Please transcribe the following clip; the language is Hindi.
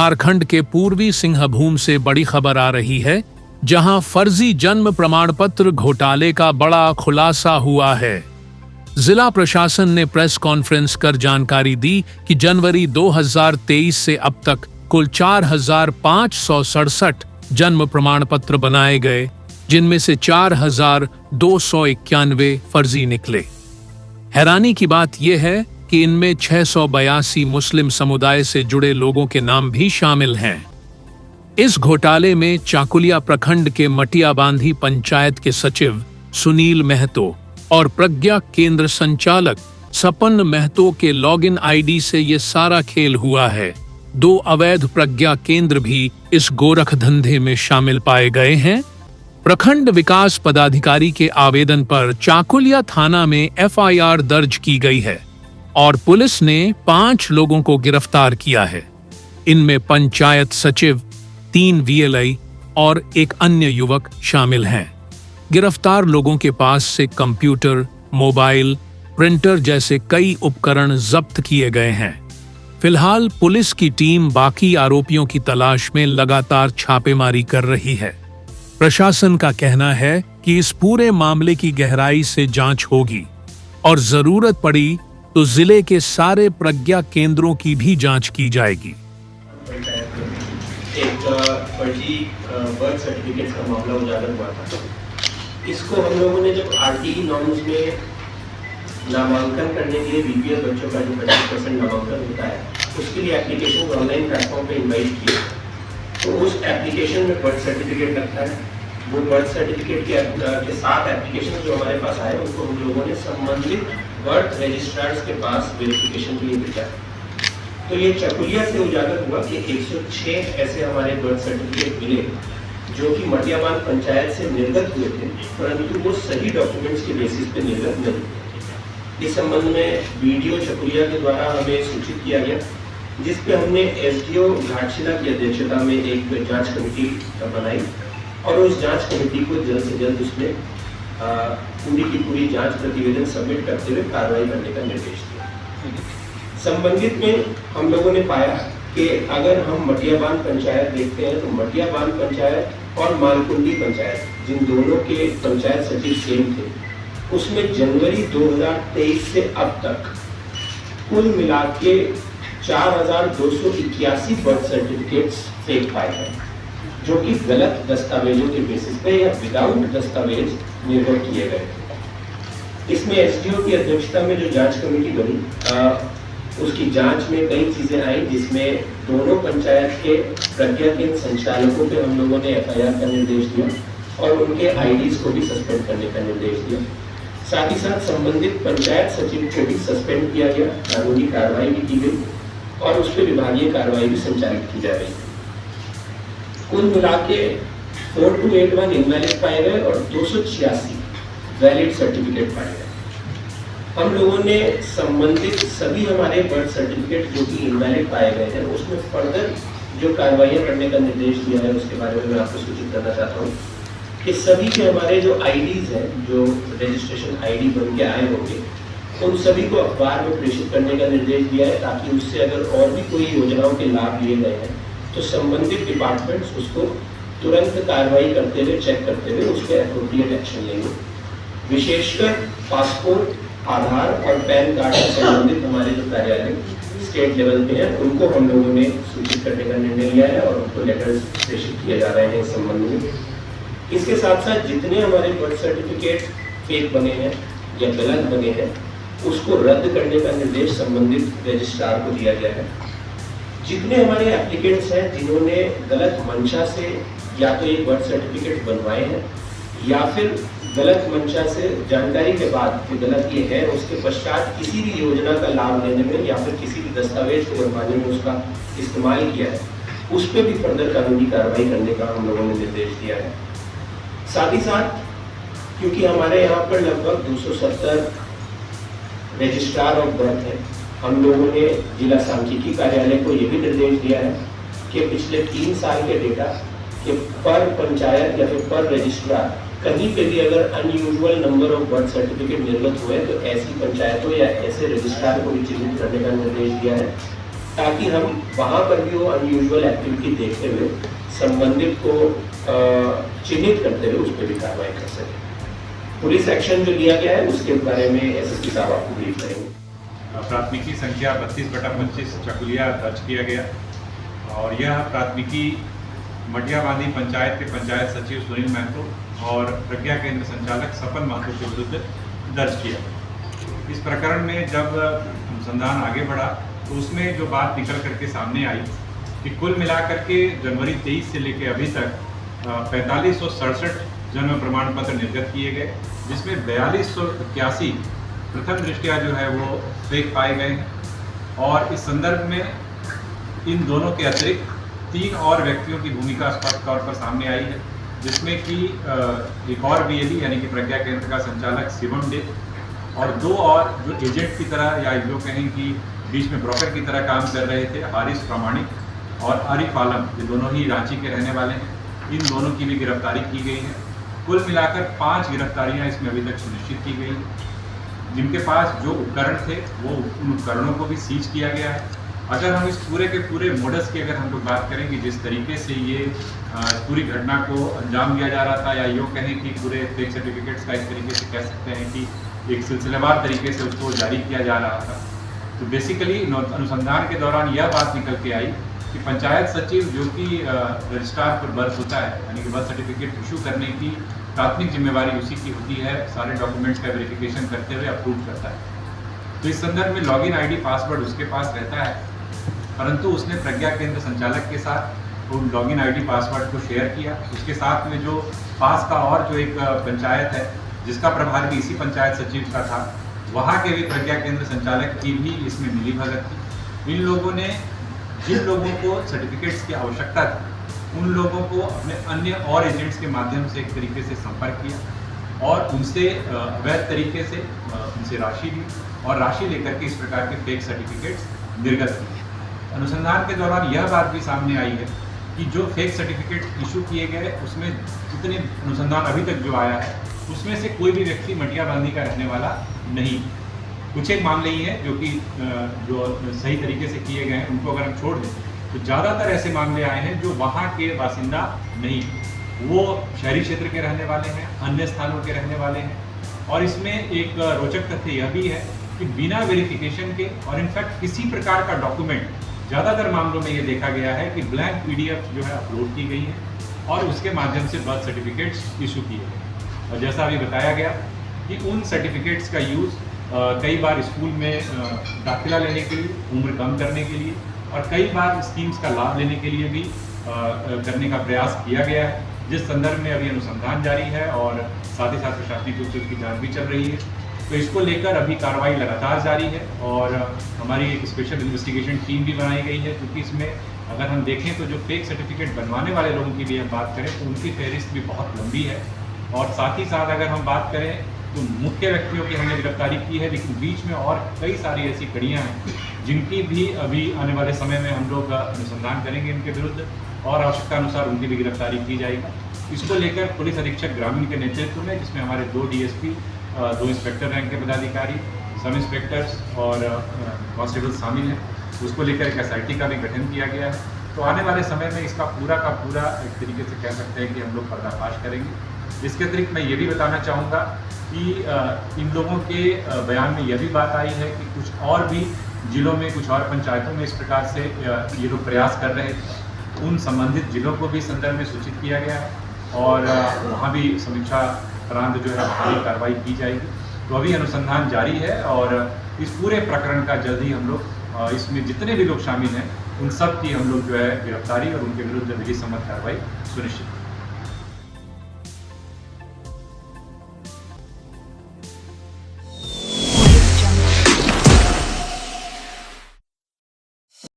झारखंड के पूर्वी सिंहभूम से बड़ी खबर आ रही है, जहां फर्जी जन्म प्रमाण पत्र घोटाले का बड़ा खुलासा हुआ है। जिला प्रशासन ने प्रेस कॉन्फ्रेंस कर जानकारी दी कि जनवरी 2023 से अब तक कुल 4,567 जन्म प्रमाण पत्र बनाए गए, जिनमें से 4,291 फर्जी निकले। हैरानी की बात यह है कि इनमें 682 मुस्लिम समुदाय से जुड़े लोगों के नाम भी शामिल हैं। इस घोटाले में चाकुलिया प्रखंड के मटियाबांधी पंचायत के सचिव सुनील महतो और प्रज्ञा केंद्र संचालक सपन महतो के लॉगिन आईडी से ये सारा खेल हुआ है। 2 अवैध प्रज्ञा केंद्र भी इस गोरख धंधे में शामिल पाए गए हैं। प्रखंड विकास पदाधिकारी के आवेदन पर चाकुलिया थाना में एफआईआर दर्ज की गई है और पुलिस ने 5 लोगों को गिरफ्तार किया है। इनमें पंचायत सचिव, 3 वीएलआई और एक अन्य युवक शामिल हैं। गिरफ्तार लोगों के पास से कंप्यूटर, मोबाइल, प्रिंटर जैसे कई उपकरण जब्त किए गए हैं। फिलहाल पुलिस की टीम बाकी आरोपियों की तलाश में लगातार छापेमारी कर रही है। प्रशासन का कहना है कि इस पूरे मामले की गहराई से जांच होगी और जरूरत पड़ी तो जिले के सारे प्रज्ञा केंद्रों की भी जांच की जाएगी। एक फर्जी बर्थ सर्टिफिकेट का मामला उजागर हुआ था। इसको हम लोगों ने जब आरटीई नॉर्म्स में नामांकन करने के लिए बीपीएल बच्चों का जो 25% नामांकन होता है, उसके लिए एप्लीकेशन ऑनलाइन प्लेटफॉर्म पे इनवाइट किया, तो उस एप्लीकेशन में बर्थ सर्टिफिकेट लगता है। वो बर्थ सर्टिफिकेट के साथ एप्लीकेशन जो हमारे पास आए, उनको हम लोगों ने संबंधित बर्थ रजिस्ट्रार्स के पास वेरिफिकेशन के लिए भेजा। तो ये चकुलिया से उजागर हुआ कि 106 ऐसे हमारे बर्थ सर्टिफिकेट मिले जो कि मटियाबांध पंचायत से निर्गत हुए थे, परंतु वो सही डॉक्यूमेंट्स के बेसिस पे निर्गत नहीं। इस संबंध में वीडियो चकुलिया के द्वारा हमें सूचित किया गया, जिस पे हमने एसडीओ घाटशिला की अध्यक्षता में एक जांच कमेटी बनाई और उस जांच कमेटी को जल्द से जल्द उसमें पूरी की पूरी जांच प्रतिवेदन सबमिट करते हुए कार्रवाई करने का निर्देश दिया। संबंधित में हम लोगों ने पाया कि अगर हम मटियाबांध पंचायत देखते हैं तो मटियाबांध पंचायत और मालकुंडी पंचायत, जिन दोनों के पंचायत सचिव सेम थे, उसमें जनवरी 2023 से अब तक कुल मिला के 4,281 बर्थ सर्टिफिकेट्स फेक पाए हैं, जो कि गलत दस्तावेजों के बेसिस पे या विदाउट दस्तावेज निर्गत किए गए। इसमें एसडीओ की अध्यक्षता में जो जांच कमेटी बनी, उसकी जांच में कई चीजें आई, जिसमें दोनों पंचायत के प्रज्ञा केंद्र संचालकों पे हम लोगों ने एफआईआर का निर्देश दिया और उनके आईडीज को भी सस्पेंड करने का निर्देश दिया। साथ ही साथ संबंधित पंचायत सचिव को भी सस्पेंड किया गया, कानूनी कार्रवाई भी की गई और उस पर विभागीय कार्रवाई भी संचालित की जा रही है। कुल मिला के 4281 इनवैलिड पाए गए और 286 वैलिड सर्टिफिकेट पाए गए। हम लोगों ने संबंधित सभी हमारे बर्थ सर्टिफिकेट जो कि इनवैलिड पाए गए हैं, उसमें फर्दर जो कार्रवाइयाँ करने का निर्देश दिया है, उसके बारे में मैं आपको सूचित करना चाहता हूँ कि सभी के हमारे जो आईडीज हैं, जो रजिस्ट्रेशन आईडी बन के आए होंगे, उन सभी को अखबार में प्रेषित करने का निर्देश दिया है, ताकि उससे अगर और भी कोई योजनाओं के लाभ लिए गए हैं तो संबंधित डिपार्टमेंट्स उसको तुरंत कार्रवाई करते हुए, चेक करते हुए उस पर एप्रोप्रिएट एक्शन लेंगे। विशेषकर पासपोर्ट, आधार और पैन कार्ड से संबंधित हमारे जो कार्यालय स्टेट लेवल पे हैं, उनको हम लोगों ने सूचित करने का निर्णय लिया है और उनको लेटर्स प्रेषित किए जा रहे हैं इस संबंध में। इसके साथ साथ जितने हमारे बर्थ सर्टिफिकेट फेक बने हैं या गलत बने हैं, उसको रद्द करने का निर्देश संबंधित रजिस्ट्रार को दिया गया है। जितने हमारे एप्लीकेंट्स हैं जिन्होंने गलत मंशा से या तो एक बर्थ सर्टिफिकेट बनवाए हैं या फिर गलत मंशा से जानकारी के बाद कि गलत ये है, उसके पश्चात किसी भी योजना का लाभ लेने में या फिर किसी भी दस्तावेज को बनवाने में उसका इस्तेमाल किया है, उस पर भी फर्दर कानूनी कार्रवाई करने का हम लोगों ने निर्देश दिया है। साथ ही साथ क्योंकि हमारे यहाँ पर लगभग 270 रजिस्ट्रार ऑफ बर्थ है, हम लोगों ने जिला सांख्यिकी कार्यालय को ये भी निर्देश दिया है कि पिछले 3 साल के डेटा कि पर पंचायत या फिर पर रजिस्ट्रार कहीं पे भी अगर unusual number of birth certificate निर्गत हुए तो ऐसी पंचायतों या ऐसे रजिस्ट्रार को भी चिन्हित करने का निर्देश दिया है। ताकि हम वहाँ पर भी वो अनयूजुअल एक्टिविटी देखते हुए संबंधित को चिन्हित करते हुए उस पर भी कार्रवाई कर सकें। पुलिस एक्शन जो लिया गया है उसके बारे में एसएसपी साहब आपको ब्रीफ करेंगे। प्राथमिकी संख्या 32/25 चकुलिया दर्ज किया गया और यह प्राथमिकी मटियाबांधी पंचायत के पंचायत सचिव सुनील महतो और प्रज्ञा केंद्र संचालक सपन महतो के विरुद्ध दर्ज किया। इस प्रकरण में जब अनुसंधान आगे बढ़ा तो उसमें जो बात निकल करके सामने आई कि कुल मिलाकर के जनवरी 23 से लेकर अभी तक 4567 जन्म प्रमाण पत्र निर्गत किए गए, जिसमें 4281 प्रथम दृष्टया जो है वो फेक पाए गए हैं। और इस संदर्भ में इन दोनों के अतिरिक्त 3 और व्यक्तियों की भूमिका स्पष्ट तौर पर सामने आई है, जिसमें कि एक और बीएलई यानी कि प्रज्ञा केंद्र का संचालक शिवम डे और 2 और जो एजेंट की तरह या जो कहें कि बीच में ब्रोकर की तरह काम कर रहे थे, हारिस प्रामाणिक और आरिफ आलम, ये दोनों ही रांची के रहने वाले हैं। इन दोनों की भी गिरफ्तारी की गई है। कुल मिलाकर 5 गिरफ्तारियां इसमें अभी तक सुनिश्चित की गई हैं, जिनके पास जो उपकरण थे वो उन उपकरणों को भी सीज किया गया है। अगर हम इस पूरे के पूरे मोडस की अगर हम लोग बात करें कि जिस तरीके से ये पूरी घटना को अंजाम दिया जा रहा था, या यूँ कहें कि पूरे फेक सर्टिफिकेट्स का एक तरीके से कह सकते हैं कि एक सिलसिलेवार तरीके से उसको जारी किया जा रहा था, तो बेसिकली अनुसंधान के दौरान यह बात निकल के आई कि पंचायत सचिव जो कि रजिस्ट्रार पर बर्थ होता है, यानी कि बर्थ सर्टिफिकेट इशू करने की प्राथमिक जिम्मेवारी उसी की होती है, सारे डॉक्यूमेंट्स का वेरिफिकेशन करते हुए अप्रूव करता है। तो इस संदर्भ में लॉगिन आईडी पासवर्ड उसके पास रहता है, परंतु उसने प्रज्ञा केंद्र संचालक के साथ उन लॉगिन आईडी पासवर्ड को शेयर किया। उसके साथ में जो पास का और जो एक पंचायत है जिसका प्रभार भी इसी पंचायत सचिव का था, वहाँ के भी प्रज्ञा केंद्र संचालक की भी इसमें मिलीभगत थी। इन लोगों ने जिन लोगों को सर्टिफिकेट्स की आवश्यकता थी उन लोगों को अपने अन्य और एजेंट्स के माध्यम से एक तरीके से संपर्क किया और उनसे अवैध तरीके से उनसे राशि ली और राशि लेकर के इस प्रकार के फेक सर्टिफिकेट्स निर्गत किए। अनुसंधान के दौरान यह बात भी सामने आई है कि जो फेक सर्टिफिकेट इशू किए गए उसमें जितने अनुसंधान अभी तक जो आया है उसमें से कोई भी व्यक्ति मटियाबांधी का रहने वाला नहीं। कुछ एक मामले ही हैं जो कि जो सही तरीके से किए गए हैं, उनको अगर हम छोड़ दें तो ज़्यादातर ऐसे मामले आए हैं जो वहाँ के बासिंदा नहीं, वो शहरी क्षेत्र के रहने वाले हैं, अन्य स्थानों के रहने वाले हैं। और इसमें एक रोचक तथ्य यह भी है कि बिना वेरिफिकेशन के और इनफैक्ट किसी प्रकार का डॉक्यूमेंट, ज़्यादातर मामलों में ये देखा गया है कि ब्लैंक पीडीएफ जो है अपलोड की गई है और उसके माध्यम से बर्थ सर्टिफिकेट्स इशू किए गए। और जैसा अभी बताया गया कि उन सर्टिफिकेट्स का यूज़ कई बार स्कूल में दाखिला लेने के लिए, उम्र कम करने के लिए और कई बार स्कीम्स का लाभ लेने के लिए भी करने का प्रयास किया गया है, जिस संदर्भ में अभी अनुसंधान जारी है और साथ ही साथ प्रशासनिक रूप से उसकी जांच भी चल रही है। तो इसको लेकर अभी कार्रवाई लगातार जारी है और हमारी एक स्पेशल इन्वेस्टिगेशन टीम भी बनाई गई है, क्योंकि इसमें अगर हम देखें तो जो फेक सर्टिफिकेट बनवाने वाले लोगों की भी हम बात करें तो उनकी फहरिस्त भी बहुत लंबी है। और साथ ही साथ अगर हम बात करें तो मुख्य व्यक्तियों की हमने गिरफ्तारी की है, लेकिन बीच में और कई सारी ऐसी कड़ियाँ हैं जिनकी भी अभी आने वाले समय में हम लोग अनुसंधान करेंगे इनके विरुद्ध और आवश्यकता अनुसार उनकी भी गिरफ्तारी की जाएगी। इसको लेकर पुलिस अधीक्षक ग्रामीण के नेतृत्व में, जिसमें हमारे 2 डीएसपी, 2 इंस्पेक्टर रैंक के पदाधिकारी, सब इंस्पेक्टर्स और कांस्टेबल शामिल हैं, उसको लेकर एक एसआईटी का भी गठन किया गया है। तो आने वाले समय में इसका पूरा का पूरा एक तरीके से कह सकते हैं कि हम लोग पर्दाफाश करेंगे। इसके अतिरिक्त मैं ये भी बताना चाहूँगा कि इन लोगों के बयान में यह भी बात आई है कि कुछ और भी जिलों में, कुछ और पंचायतों में इस प्रकार से ये लोग प्रयास कर रहे थे, उन संबंधित जिलों को भी संदर्भ में सूचित किया गया है और वहाँ भी समीक्षा उपरांत जो है हमारी कार्रवाई की जाएगी। तो अभी अनुसंधान जारी है और इस पूरे प्रकरण का जल्द ही हम लोग इसमें जितने भी लोग शामिल हैं उन सब की हम लोग जो है गिरफ्तारी और उनके विरुद्ध विधि सम्मत कार्रवाई सुनिश्चित